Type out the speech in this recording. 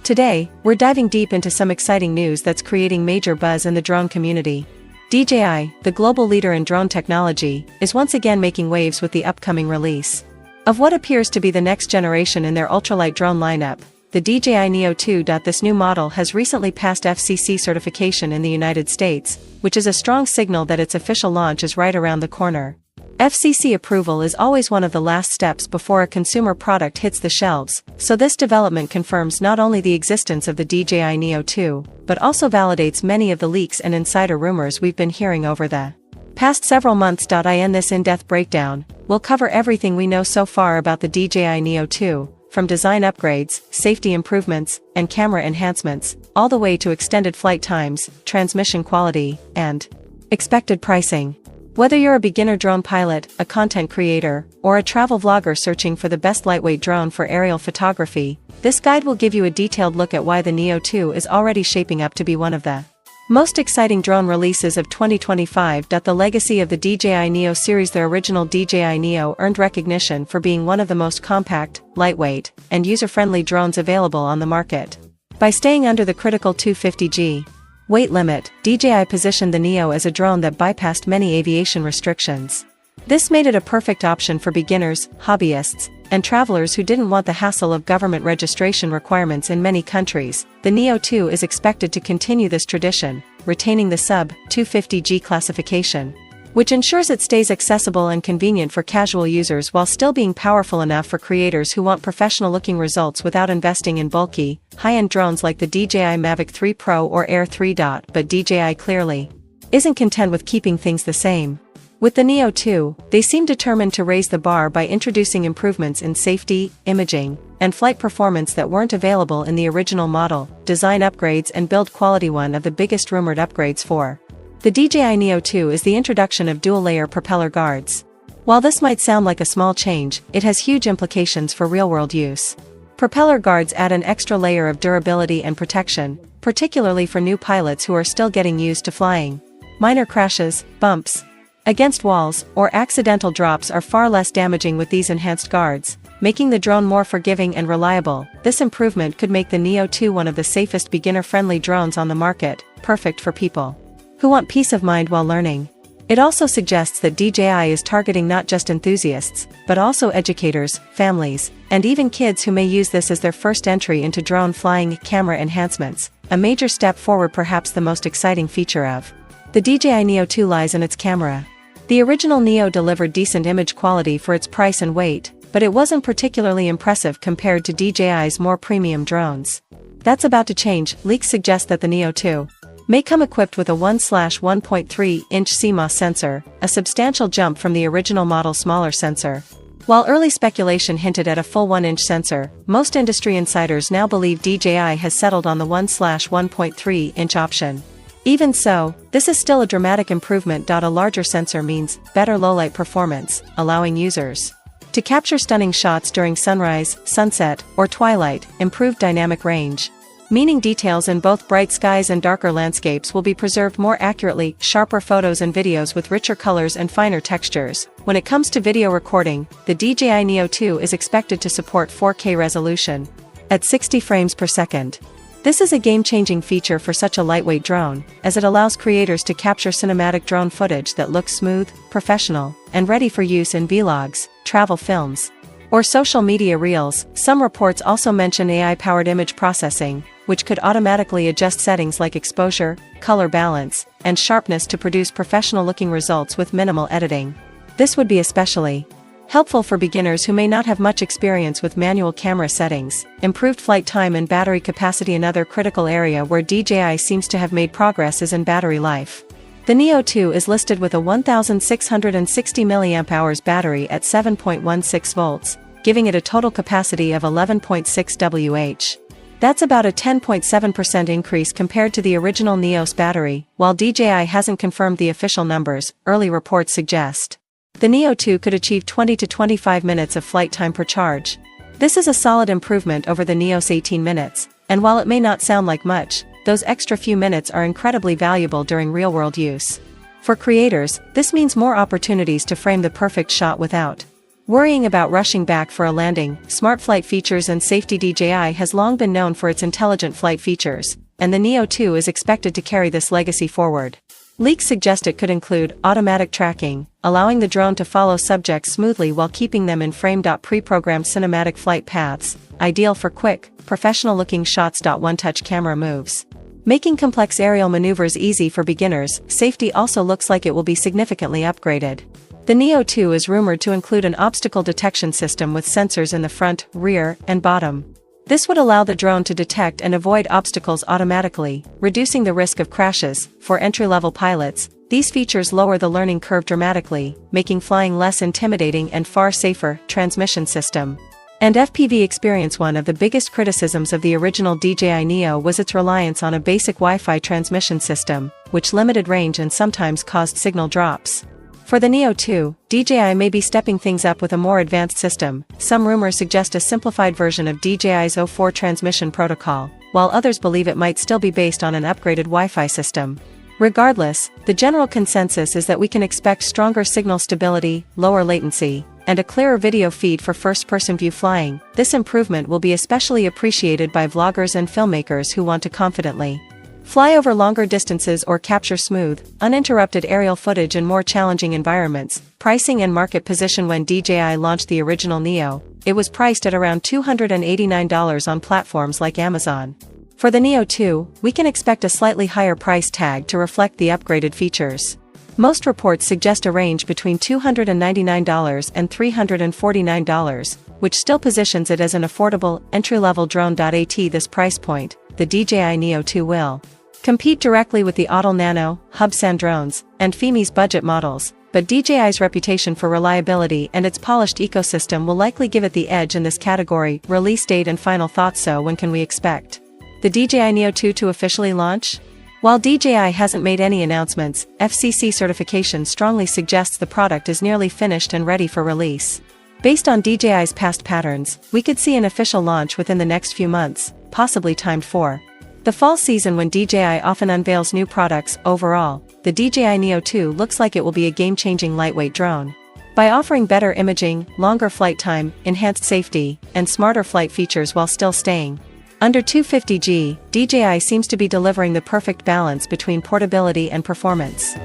Today, we're diving deep into some exciting news that's creating major buzz in the drone community. DJI, the global leader in drone technology, is once again making waves with the upcoming release of what appears to be the next generation in their ultralight drone lineup, the DJI Neo 2. This new model has recently passed FCC certification in the United States, which is a strong signal that its official launch is right around the corner. FCC approval is always one of the last steps before a consumer product hits the shelves, so this development confirms not only the existence of the DJI Neo 2, but also validates many of the leaks and insider rumors we've been hearing over the past several months. In this in-depth breakdown, we'll cover everything we know so far about the DJI Neo 2, from design upgrades, safety improvements, and camera enhancements, all the way to extended flight times, transmission quality, and expected pricing. Whether you're a beginner drone pilot, a content creator, or a travel vlogger searching for the best lightweight drone for aerial photography, this guide will give you a detailed look at why the Neo 2 is already shaping up to be one of the most exciting drone releases of 2025. The legacy of the DJI Neo series. The original DJI Neo earned recognition for being one of the most compact, lightweight, and user-friendly drones available on the market. By staying under the critical 250g weight limit, DJI positioned the Neo as a drone that bypassed many aviation restrictions. This made it a perfect option for beginners, hobbyists, and travelers who didn't want the hassle of government registration requirements in many countries. The Neo 2 is expected to continue this tradition, retaining the sub-250g classification, which ensures it stays accessible and convenient for casual users while still being powerful enough for creators who want professional-looking results without investing in bulky, high-end drones like the DJI Mavic 3 Pro or Air 3. But DJI clearly isn't content with keeping things the same. With the Neo 2, they seem determined to raise the bar by introducing improvements in safety, imaging, and flight performance that weren't available in the original model, design upgrades and build quality. One of the biggest rumored upgrades for the DJI Neo 2 is the introduction of dual-layer propeller guards. While this might sound like a small change, it has huge implications for real-world use. Propeller guards add an extra layer of durability and protection, particularly for new pilots who are still getting used to flying. Minor crashes, bumps against walls, or accidental drops are far less damaging with these enhanced guards, making the drone more forgiving and reliable. This improvement could make the Neo 2 one of the safest beginner-friendly drones on the market, perfect for people who want peace of mind while learning. It also suggests that DJI is targeting not just enthusiasts, but also educators, families, and even kids who may use this as their first entry into drone flying. Camera enhancements, a major step forward. Perhaps the most exciting feature of the DJI Neo 2 lies in its camera. The original Neo delivered decent image quality for its price and weight, but it wasn't particularly impressive compared to DJI's more premium drones. That's about to change. Leaks suggest that the Neo 2 may come equipped with a 1/1.3-inch CMOS sensor, a substantial jump from the original model's smaller sensor. While early speculation hinted at a full 1-inch sensor, most industry insiders now believe DJI has settled on the 1/1.3-inch option. Even so, this is still a dramatic improvement. A larger sensor means better low-light performance, allowing users to capture stunning shots during sunrise, sunset, or twilight. Improved dynamic range, meaning details in both bright skies and darker landscapes will be preserved more accurately. Sharper photos and videos with richer colors and finer textures. When it comes to video recording, the DJI Neo 2 is expected to support 4K resolution at 60 frames per second. This is a game-changing feature for such a lightweight drone, as it allows creators to capture cinematic drone footage that looks smooth, professional, and ready for use in vlogs, travel films, or social media reels. Some reports also mention AI-powered image processing, which could automatically adjust settings like exposure, color balance, and sharpness to produce professional-looking results with minimal editing. This would be especially helpful for beginners who may not have much experience with manual camera settings. Improved flight time and battery capacity. Another critical area where DJI seems to have made progress is in battery life. The Neo 2 is listed with a 1660 mAh battery at 7.16 volts, giving it a total capacity of 11.6 Wh. That's about a 10.7% increase compared to the original Neo's battery. While DJI hasn't confirmed the official numbers, early reports suggest the Neo 2 could achieve 20 to 25 minutes of flight time per charge. This is a solid improvement over the Neo's 18 minutes, and while it may not sound like much, those extra few minutes are incredibly valuable during real-world use. For creators, this means more opportunities to frame the perfect shot without Worrying about rushing back for a landing, smart flight features and safety. DJI has long been known for its intelligent flight features, and the Neo 2 is expected to carry this legacy forward. Leaks suggest it could include automatic tracking, allowing the drone to follow subjects smoothly while keeping them in frame. Pre-programmed cinematic flight paths, ideal for quick, professional-looking shots. One-touch camera moves, making complex aerial maneuvers easy for beginners. Safety also looks like it will be significantly upgraded. The Neo 2 is rumored to include an obstacle detection system with sensors in the front, rear, and bottom. This would allow the drone to detect and avoid obstacles automatically, reducing the risk of crashes. For entry-level pilots, these features lower the learning curve dramatically, making flying less intimidating and far safer. Transmission system and FPV experience. One of the biggest criticisms of the original DJI Neo was its reliance on a basic Wi-Fi transmission system, which limited range and sometimes caused signal drops. For the Neo 2, DJI may be stepping things up with a more advanced system. Some rumors suggest a simplified version of DJI's 04 transmission protocol, while others believe it might still be based on an upgraded Wi-Fi system. Regardless, the general consensus is that we can expect stronger signal stability, lower latency, and a clearer video feed for first-person view flying. This improvement will be especially appreciated by vloggers and filmmakers who want to confidently fly over longer distances or capture smooth, uninterrupted aerial footage in more challenging environments. Pricing and market position. When DJI launched the original Neo, it was priced at around $289 on platforms like Amazon. For the Neo 2, we can expect a slightly higher price tag to reflect the upgraded features. Most reports suggest a range between $299 and $349, which still positions it as an affordable, entry-level drone. At this price point, the DJI Neo 2 will compete directly with the Autel Nano, Hubsan drones, and Fimi's budget models, but DJI's reputation for reliability and its polished ecosystem will likely give it the edge in this category. Release date and final thoughts. So when can we expect the DJI Neo 2 to officially launch? While DJI hasn't made any announcements, FCC certification strongly suggests the product is nearly finished and ready for release. Based on DJI's past patterns, we could see an official launch within the next few months, possibly timed for the fall season when DJI often unveils new products. Overall, the DJI Neo 2 looks like it will be a game-changing lightweight drone. By offering better imaging, longer flight time, enhanced safety, and smarter flight features while still staying under $250, DJI seems to be delivering the perfect balance between portability and performance.